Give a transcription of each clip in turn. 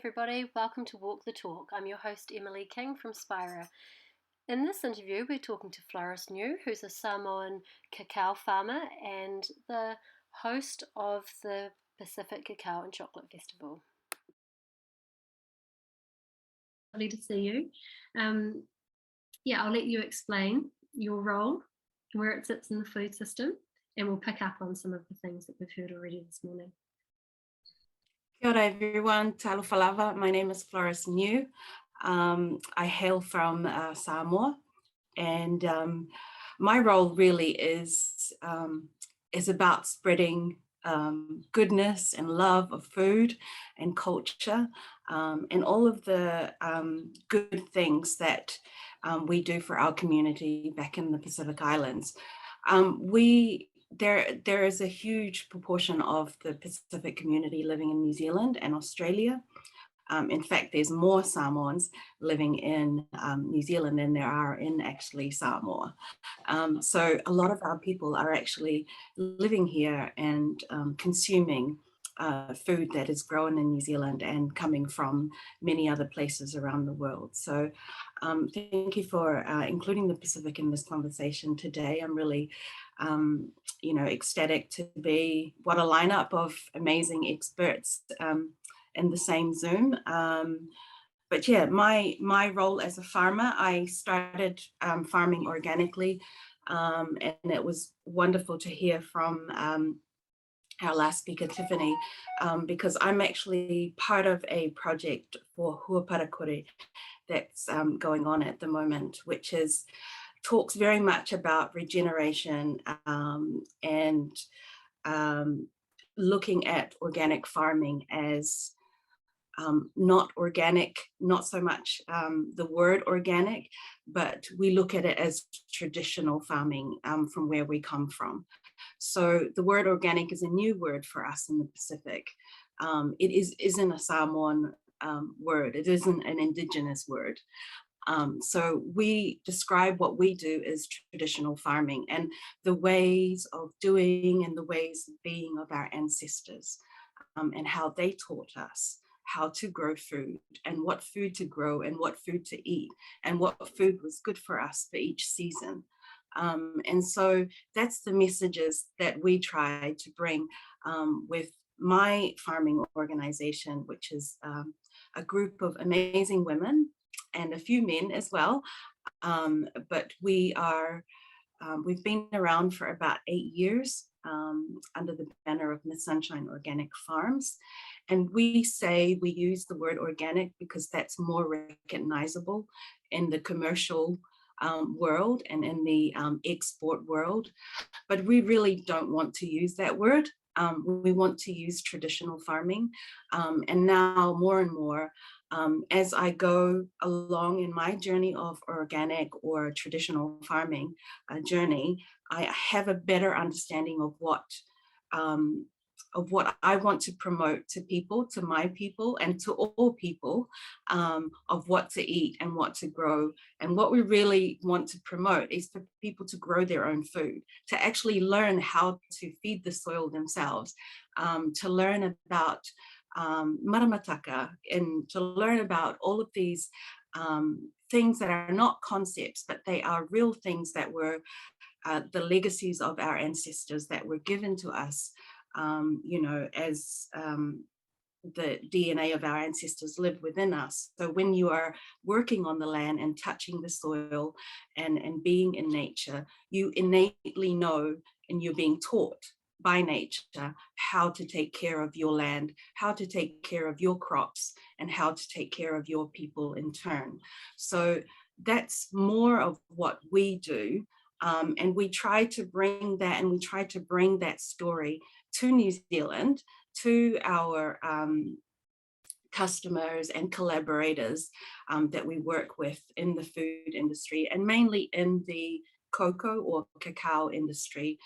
everybody, welcome to Walk the Talk. I'm your host Emily King from Spira. In this interview, we're talking to Floris Niu, who's a Samoan cacao farmer and the host of the Pacific Cacao and Chocolate Festival. Lovely to see you. I'll let you explain your role, where it sits in the food system, and we'll pick up on some of the things that we've heard already this morning. Kia ora everyone, talofa lava. My name is Floris Niu. I hail from Samoa, and my role really is about spreading goodness and love of food and culture, and all of the good things that we do for our community back in the Pacific Islands. There is a huge proportion of the Pacific community living in New Zealand and Australia. In fact, there's more Samoans living in New Zealand than there are in actually Samoa. So a lot of our people are actually living here and consuming food that is grown in New Zealand and coming from many other places around the world. So thank you for including the Pacific in this conversation today. I'm really ecstatic to be what a lineup of amazing experts in the same Zoom. But yeah, my role as a farmer, I started farming organically, and it was wonderful to hear from our last speaker, Tiffany, because I'm actually part of a project for Hui Patakori that's going on at the moment, which talks very much about regeneration and looking at organic farming as not organic, not so much the word organic, but we look at it as traditional farming from where we come from. So the word organic is a new word for us in the Pacific. It isn't a Samoan word, it isn't an indigenous word. So we describe what we do as traditional farming and the ways of doing and the ways of being of our ancestors, and how they taught us how to grow food and what food to grow and what food to eat and what food was good for us for each season. And so that's the messages that we try to bring with my farming organization, which is a group of amazing women and a few men as well. But we've been around for about 8 years under the banner of Miss Sunshine Organic Farms. And we say we use the word organic because that's more recognizable in the commercial world and in the export world. But we really don't want to use that word. We want to use traditional farming. And now more and more, as I go along in my journey of organic or traditional farming journey, I have a better understanding of what I want to promote to people, to my people, and to all people, of what to eat and what to grow. And what we really want to promote is for people to grow their own food, to actually learn how to feed the soil themselves, to learn about maramataka, and to learn about all of these things that are not concepts, but they are real things that were the legacies of our ancestors that were given to us, as the DNA of our ancestors live within us. So when you are working on the land and touching the soil and being in nature, you innately know and you're being taught by nature how to take care of your land, how to take care of your crops, and how to take care of your people in turn. So that's more of what we do. And we try to bring that, and we try to bring that story to New Zealand, to our customers and collaborators that we work with in the food industry, and mainly in the cocoa or cacao industry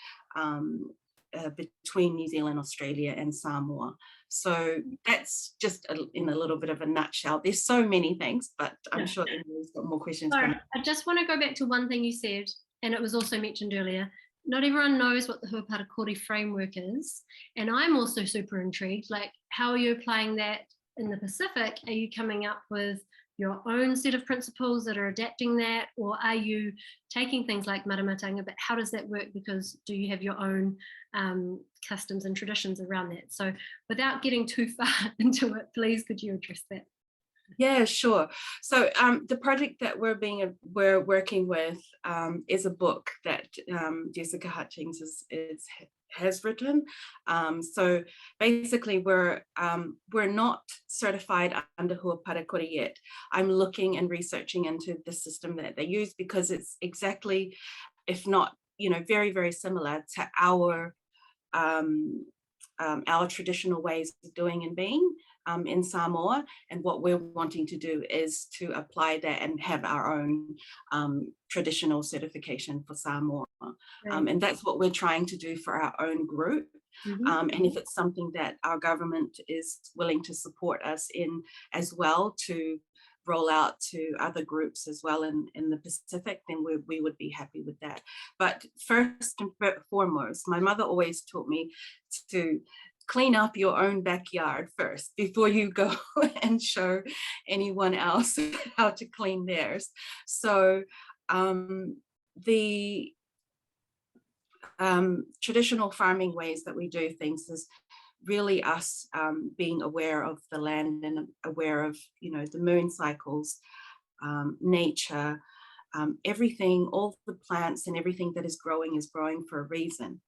between New Zealand, Australia, and Samoa. So that's just in a little bit of a nutshell. There's so many things, but I'm sure Emily's got more questions. Sorry, I just want to go back to one thing you said, and it was also mentioned earlier. Not everyone knows what the Hui Patakori Framework is, and I'm also super intrigued. Like, how are you applying that in the Pacific, are you coming up with your own set of principles that are adapting that, or are you taking things like maramatanga, but how does that work? Because do you have your own customs and traditions around that? So without getting too far into it, please could you address that? Yeah, sure. So the project that we're working with is a book that Jessica Hutchings has written. So basically, we're not certified under Hui Patakori yet. I'm looking and researching into the system that they use because it's exactly, if not, very, very similar to our traditional ways of doing and being in Samoa. And what we're wanting to do is to apply that and have our own traditional certification for Samoa. Right. And that's what we're trying to do for our own group. And if it's something that our government is willing to support us in as well, to roll out to other groups as well in the Pacific, then we would be happy with that. But first and foremost, my mother always taught me to clean up your own backyard first before you go and show anyone else how to clean theirs. So the traditional farming ways that we do things is really us being aware of the land and aware of the moon cycles, nature, everything, all the plants and everything that is growing for a reason.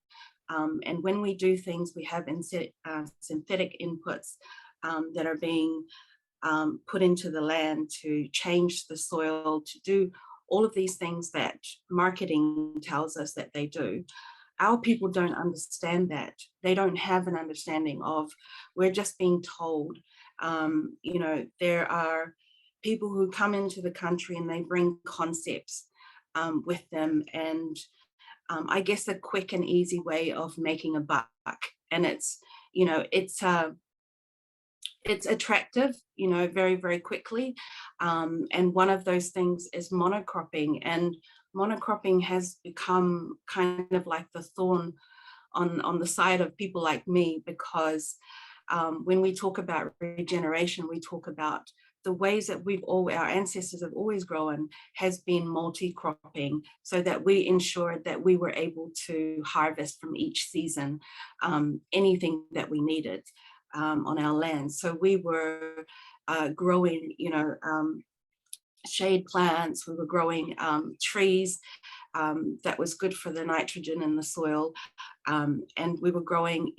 And when we do things, we have synthetic inputs that are being put into the land to change the soil, to do all of these things that marketing tells us that they do. Our people don't understand that. They don't have an understanding of, we're just being told. There are people who come into the country and they bring concepts with them, and I guess a quick and easy way of making a buck. And it's attractive, very, very quickly. And one of those things is monocropping. And monocropping has become kind of like the thorn on the side of people like me, because when we talk about regeneration, we talk about the ways that our ancestors have always grown has been multi-cropping, so that we ensured that we were able to harvest from each season anything that we needed on our land. So we were growing, shade plants, we were growing trees that was good for the nitrogen in the soil, and we were growing,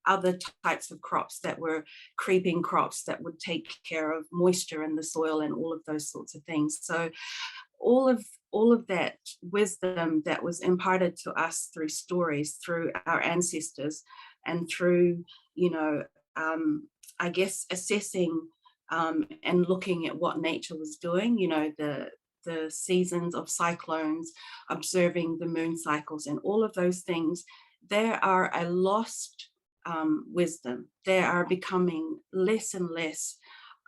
other types of crops that were creeping crops that would take care of moisture in the soil and all of those sorts of things. So all of that wisdom that was imparted to us through stories, through our ancestors, and through, I guess, assessing and looking at what nature was doing, the seasons of cyclones, observing the moon cycles and all of those things, they are a lost wisdom. They are becoming less and less.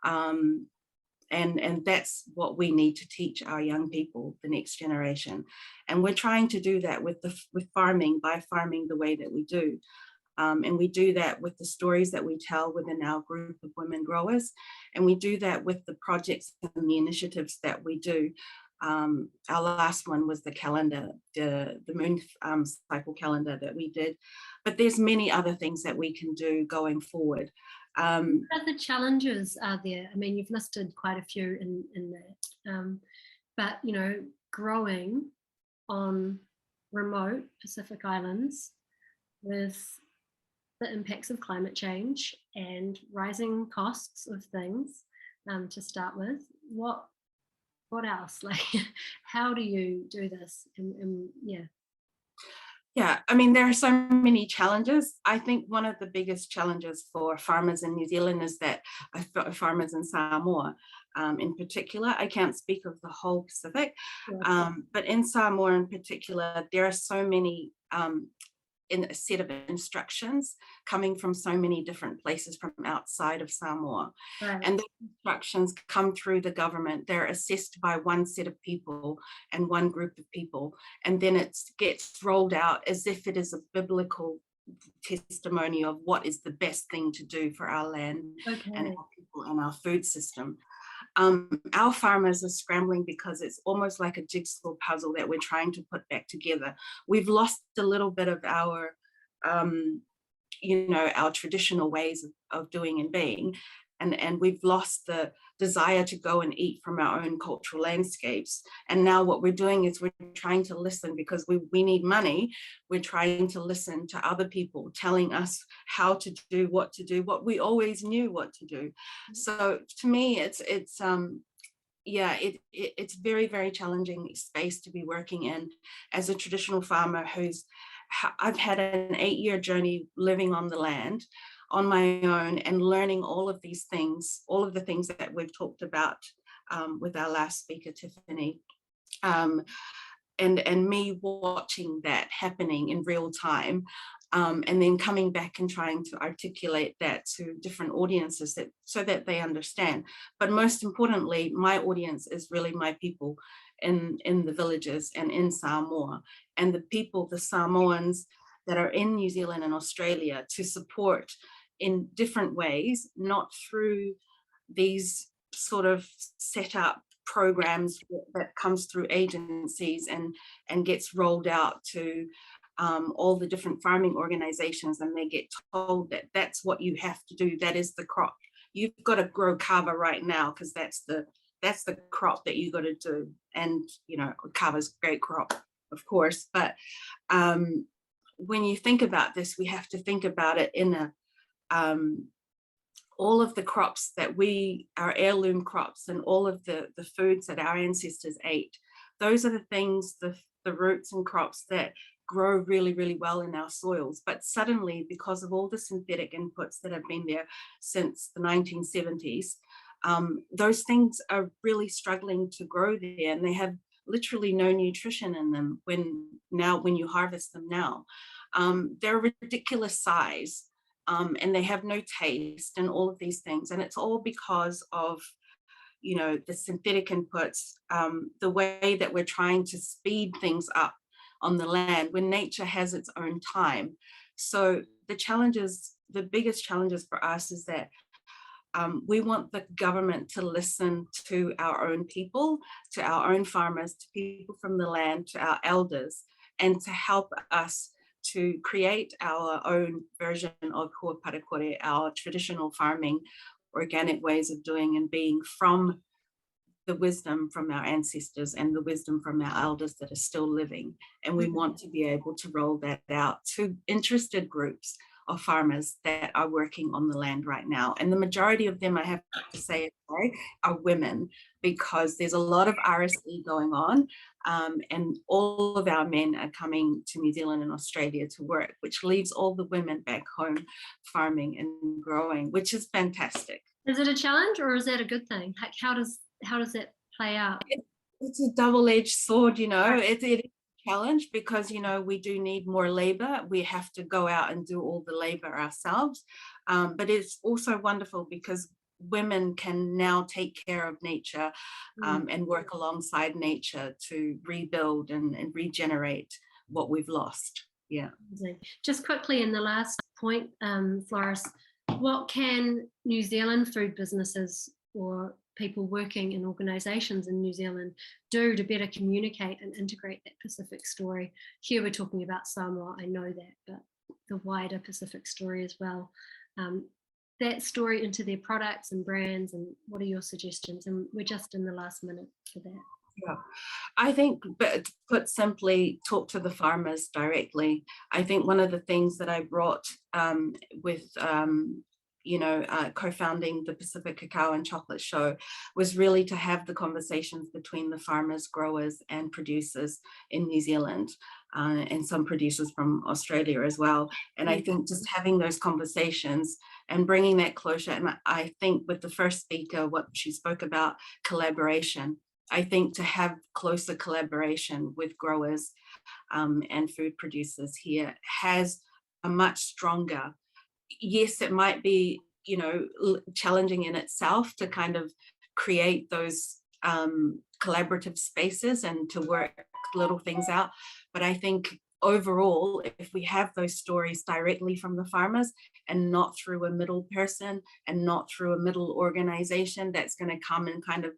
And that's what we need to teach our young people, the next generation. And we're trying to do that with farming, by farming the way that we do. And we do that with the stories that we tell within our group of women growers. And we do that with the projects and the initiatives that we do. Our last one was the calendar, the moon cycle calendar that we did. But there's many other things that we can do going forward. What other challenges are there? I mean, you've listed quite a few in that. But, growing on remote Pacific Islands with the impacts of climate change and rising costs of things to start with, what else? Like, how do you do this? And yeah. Yeah, I mean, there are so many challenges. I think one of the biggest challenges for farmers in New Zealand is that farmers in Samoa, in particular, I can't speak of the whole Pacific, but in Samoa in particular, there are so many in a set of instructions coming from so many different places from outside of Samoa. Right. And the instructions come through the government. They're assessed by one set of people and one group of people. And then it gets rolled out as if it is a biblical testimony of what is the best thing to do for our land and Okay. our people and our food system. Our farmers are scrambling because it's almost like a jigsaw puzzle that we're trying to put back together. We've lost a little bit of our, our traditional ways of doing and being. And we've lost the desire to go and eat from our own cultural landscapes. And now what we're doing is we're trying to listen because we need money. We're trying to listen to other people telling us how to do, what we always knew what to do. So to me, it's very, very challenging space to be working in as a traditional farmer I've had an 8-year journey living on the land on my own and learning all of these things, all of the things that we've talked about with our last speaker, Tiffany. And me watching that happening in real time, and then coming back and trying to articulate that to different audiences so that they understand. But most importantly, my audience is really my people in the villages and in Samoa, and the people, the Samoans that are in New Zealand and Australia, to support in different ways, not through these sort of set up programs that comes through agencies and gets rolled out to all the different farming organizations, and they get told that that's what you have to do, that is the crop. You've got to grow kava right now because that's the crop that you got to do. And kava's a great crop, of course, but when you think about this, we have to think about it in a all of the crops that our heirloom crops and all of the foods that our ancestors ate, those are the things, the roots and crops that grow really, really well in our soils. But suddenly, because of all the synthetic inputs that have been there since the 1970s, those things are really struggling to grow there, and they have literally no nutrition in them when you harvest them now. They're a ridiculous size. And they have no taste and all of these things. And it's all because of, the synthetic inputs, the way that we're trying to speed things up on the land when nature has its own time. So the biggest challenges for us is that we want the government to listen to our own people, to our own farmers, to people from the land, to our elders, and to help us to create our own version of Hui Patakori, our traditional farming, organic ways of doing and being, from the wisdom from our ancestors and the wisdom from our elders that are still living. And we want to be able to roll that out to interested groups of farmers that are working on the land right now. And the majority of them, I have to say, are women, because there's a lot of RSE going on, and all of our men are coming to New Zealand and Australia to work, which leaves all the women back home farming and growing, which is fantastic. Is it a challenge or is that a good thing? Like, how does that play out? It's a double-edged sword, it is a challenge because, we do need more labor. We have to go out and do all the labor ourselves. But it's also wonderful because women can now take care of nature and work alongside nature to rebuild and regenerate what we've lost. Yeah. Just quickly, in the last point, Floris, what can New Zealand food businesses or people working in organisations in New Zealand do to better communicate and integrate that Pacific story? Here we're talking about Samoa, I know that, but the wider Pacific story as well. That story into their products and brands, and what are your suggestions? And we're just in the last minute for that. Yeah, I think, but put simply, talk to the farmers directly. I think one of the things that I brought with co-founding the Pacific Cacao and Chocolate Show was really to have the conversations between the farmers, growers, and producers in New Zealand, and some producers from Australia as well. And I think just having those conversations and bringing that closer, and I think with the first speaker, what she spoke about, collaboration, I think to have closer collaboration with growers and food producers here has a much stronger, yes, it might be, challenging in itself to kind of create those collaborative spaces and to work little things out. But I think overall, if we have those stories directly from the farmers and not through a middle person and not through a middle organization that's going to come and kind of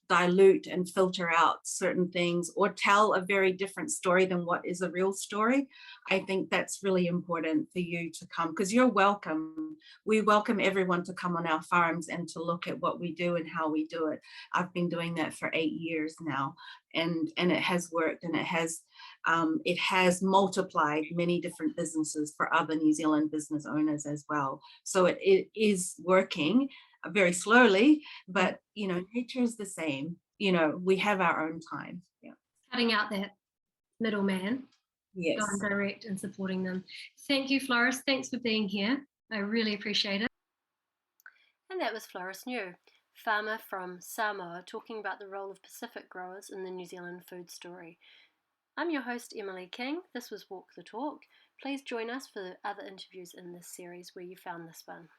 dilute and filter out certain things or tell a very different story than what is a real story, I think that's really important for you to come, because you're welcome. We welcome everyone to come on our farms and to look at what we do and how we do it. I've been doing that for 8 years now, and it has worked, and it has multiplied many different businesses for other New Zealand business owners as well. So it is working very slowly, but nature is the same. We have our own time. Yeah. Cutting out that middleman, Yes. going direct and supporting them. Thank you, Floris. Thanks for being here. I really appreciate it. And that was Floris Niu, farmer from Samoa, talking about the role of Pacific growers in the New Zealand food story. I'm your host, Emily King. This was Walk the Talk. Please join us for the other interviews in this series where you found this one.